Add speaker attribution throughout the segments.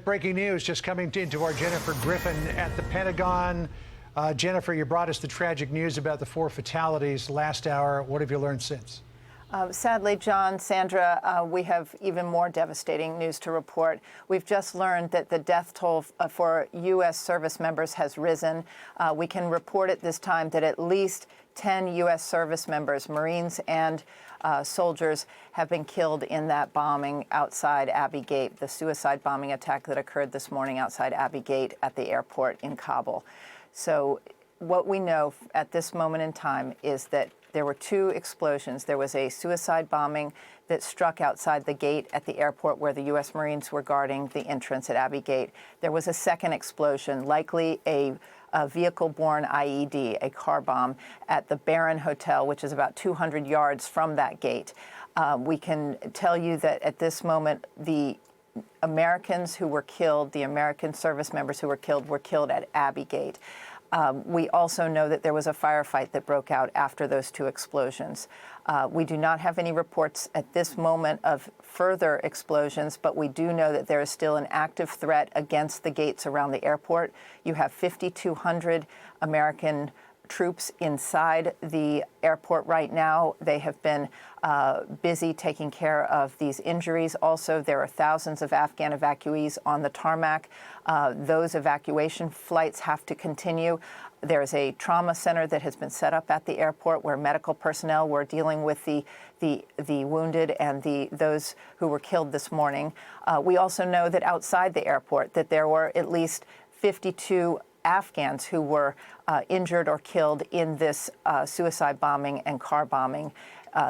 Speaker 1: with breaking news just coming into our Jennifer Griffin at the Pentagon. Jennifer, you brought us the tragic news about the 4 fatalities last hour. What have you learned since?
Speaker 2: Sadly, John, Sandra, we have even more devastating news to report. We've just learned that the death toll for U.S. service members has risen. We can report at this time that at least 10 U.S. service members, Marines and soldiers, have been killed in that bombing outside Abbey Gate, the suicide bombing attack that occurred this morning outside Abbey Gate at the airport in Kabul. So what we know at this moment in time is that there were 2 explosions. There was a suicide bombing that struck outside the gate at the airport where the U.S. Marines were guarding the entrance at Abbey Gate. There was a second explosion, likely a vehicle-borne IED, a car bomb, at the Barron Hotel, which is about 200 yards from that gate. We can tell you that at this moment, the Americans who were killed, the American service members who were killed at Abbey Gate. We also know that there was a firefight that broke out after those 2 explosions. We do not have any reports at this moment of further explosions, but we do know that there is still an active threat against the gates around the airport. You have 5,200 American troops inside the airport right now. They have been busy taking care of these injuries. Also, there are thousands of Afghan evacuees on the tarmac. Those evacuation flights have to continue. There's a trauma center that has been set up at the airport where medical personnel were dealing with the wounded and those who were killed this morning. We also know that outside the airport that there were at least 52 Afghans who were injured or killed in this suicide bombing and car bombing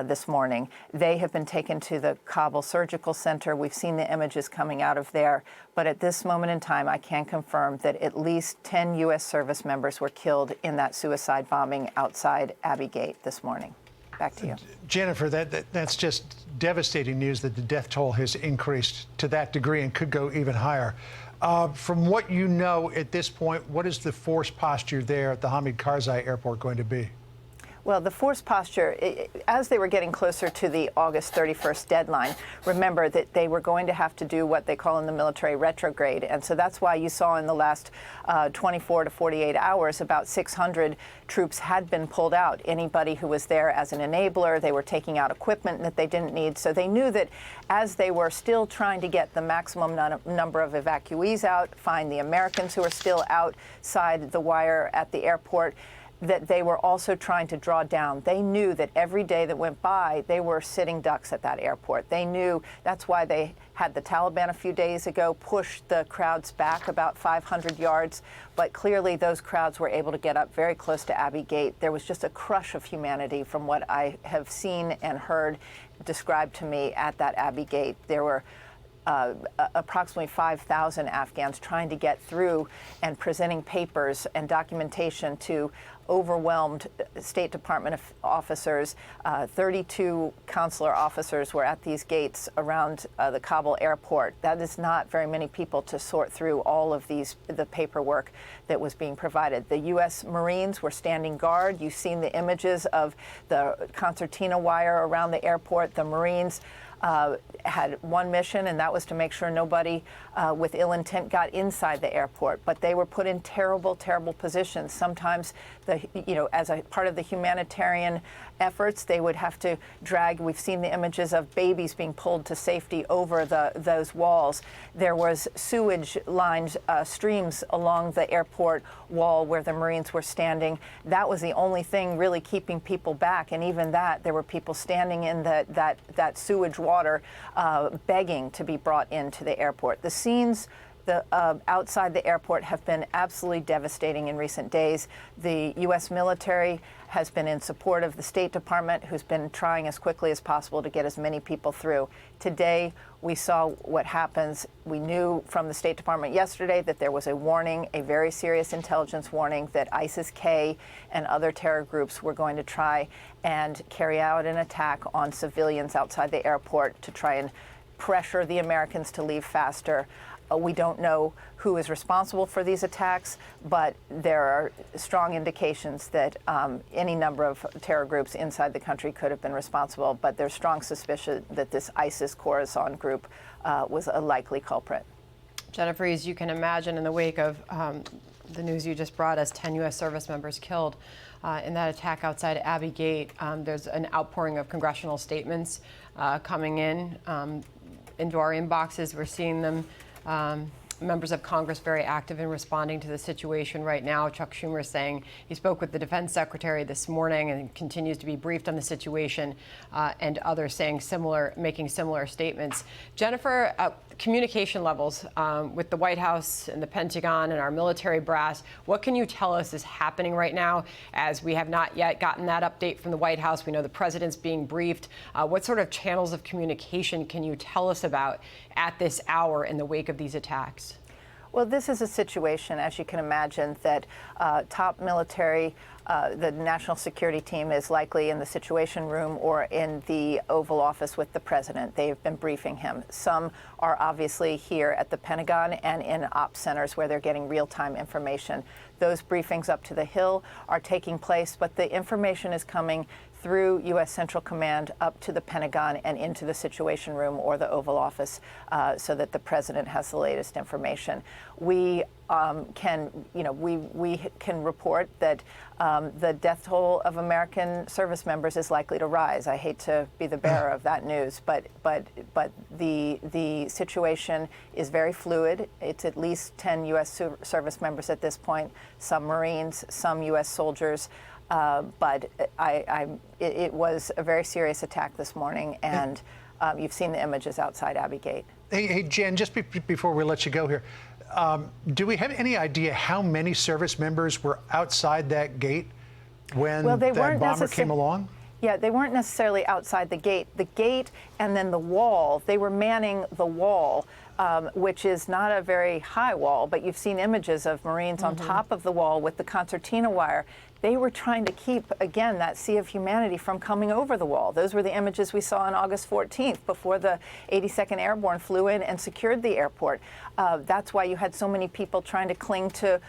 Speaker 2: this morning. They have been taken to the Kabul Surgical Center. We've seen the images coming out of there. But at this moment in time, I can confirm that at least 10 U.S. service members were killed in that suicide bombing outside Abbey Gate this morning. Back to you.
Speaker 1: Jennifer, that's just devastating news that the death toll has increased to that degree and could go even higher. From what you know at this point, what is the force posture there at the Hamid Karzai Airport going to be?
Speaker 2: Well, the force posture, as they were getting closer to the August 31st deadline, remember that they were going to have to do what they call in the military retrograde. And so that's why you saw in the last 24 to 48 hours, about 600 troops had been pulled out. Anybody who was there as an enabler, they were taking out equipment that they didn't need. So they knew that as they were still trying to get the maximum number of evacuees out, find the Americans who are still outside the wire at the airport, that they were also trying to draw down. They knew that every day that went by, they were sitting ducks at that airport. They knew that's why they had the Taliban a few days ago push the crowds back about 500 yards. But clearly those crowds were able to get up very close to Abbey Gate. There was just a crush of humanity from what I have seen and heard described to me at that Abbey Gate. There were approximately 5,000 Afghans trying to get through and presenting papers and documentation to overwhelmed State Department officers. 32 consular officers were at these gates around the Kabul airport. That is not very many people to sort through all of the paperwork that was being provided. The U.S. Marines were standing guard. You've seen the images of the concertina wire around the airport. The Marines had one mission, and that was to make sure nobody with ill intent got inside the airport. But they were put in terrible, terrible positions. Sometimes, as a part of the humanitarian efforts, they would have to drag. We've seen the images of babies being pulled to safety over those walls. There was sewage lines, streams along the airport wall where the Marines were standing. That was the only thing really keeping people back. And even that, there were people standing in that sewage water begging to be brought into the airport. The scenes outside the airport have been absolutely devastating in recent days. The U.S. military has been in support of the State Department, who's been trying as quickly as possible to get as many people through. Today, we saw what happens. We knew from the State Department yesterday that there was a warning, a very serious intelligence warning, that ISIS-K and other terror groups were going to try and carry out an attack on civilians outside the airport to try and pressure the Americans to leave faster. We don't know who is responsible for these attacks, but there are strong indications that any number of terror groups inside the country could have been responsible, but there's strong suspicion that this ISIS Khorasan group was a likely culprit.
Speaker 3: Jennifer, as you can imagine, in the wake of the news you just brought us, 10 U.S. service members killed in that attack outside Abbey Gate, there's an outpouring of congressional statements coming into our inboxes. We're seeing them. Members of Congress very active in responding to the situation right now. Chuck Schumer saying he spoke with the defense secretary this morning and continues to be briefed on the situation, and others saying making similar statements. Jennifer, communication levels with the White House and the Pentagon and our military brass, what can you tell us is happening right now, as we have not yet gotten that update from the White House? We know the president's being briefed. What sort of channels of communication can you tell us about at this hour in the wake of these attacks?
Speaker 2: Well, this is a situation, as you can imagine, that top military, the national security team is likely in the Situation Room or in the Oval Office with the president. They've been briefing him. Some are obviously here at the Pentagon and in ops centers where they're getting real-time information. Those briefings up to the Hill are taking place, but the information is coming through U.S. Central Command up to the Pentagon and into the Situation Room or the Oval Office, so that the president has the latest information. We can report that the death toll of American service members is likely to rise. I hate to be the bearer of that news, but the situation is very fluid. It's at least 10 U.S. service members at this point, some Marines, some U.S. soldiers. But it was a very serious attack this morning, and you've seen the images outside Abbey Gate.
Speaker 1: Hey, Jen, just before we let you go here, do we have any idea how many service members were outside that gate when that bomber came along?
Speaker 2: Yeah, they weren't necessarily outside the gate. The gate and then the wall, they were manning the wall, which is not a very high wall, but you've seen images of Marines on top of the wall with the concertina wire. They were trying to keep, again, that sea of humanity from coming over the wall. Those were the images we saw on August 14th before the 82nd Airborne flew in and secured the airport. That's why you had so many people trying to cling to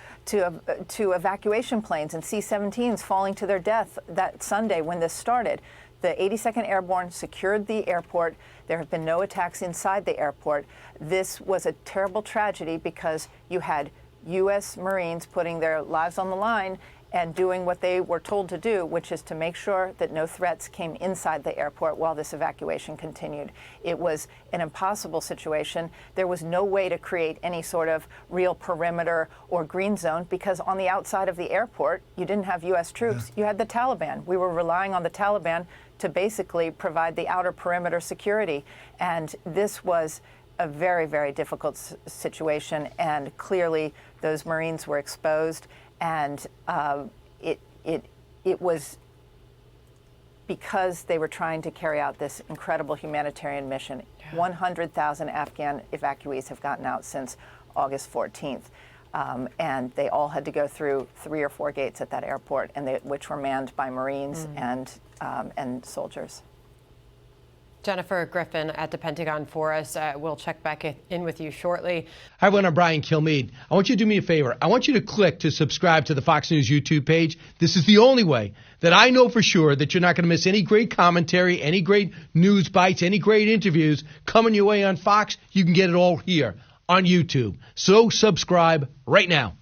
Speaker 2: evacuation planes and C-17s falling to their death that Sunday when this started. The 82nd Airborne secured the airport. There have been no attacks inside the airport. This was a terrible tragedy because you had U.S. Marines putting their lives on the line and doing what they were told to do, which is to make sure that no threats came inside the airport while this evacuation continued. It was an impossible situation. There was no way to create any sort of real perimeter or green zone because on the outside of the airport, you didn't have U.S. troops. You had the Taliban. We were relying on the Taliban to basically provide the outer perimeter security. And this was a very, very difficult situation. And clearly, those Marines were exposed. And it was because they were trying to carry out this incredible humanitarian mission. 100,000 Afghan evacuees have gotten out since August 14th. And they all had to go through 3 or 4 gates at that airport, which were manned by Marines and soldiers.
Speaker 3: Jennifer Griffin at the Pentagon for us. We'll check back in with you shortly.
Speaker 4: Hi, everyone. I'm Brian Kilmeade. I want you to do me a favor. I want you to click to subscribe to the Fox News YouTube page. This is the only way that I know for sure that you're not going to miss any great commentary, any great news bites, any great interviews coming your way on Fox. You can get it all here on YouTube. So subscribe right now.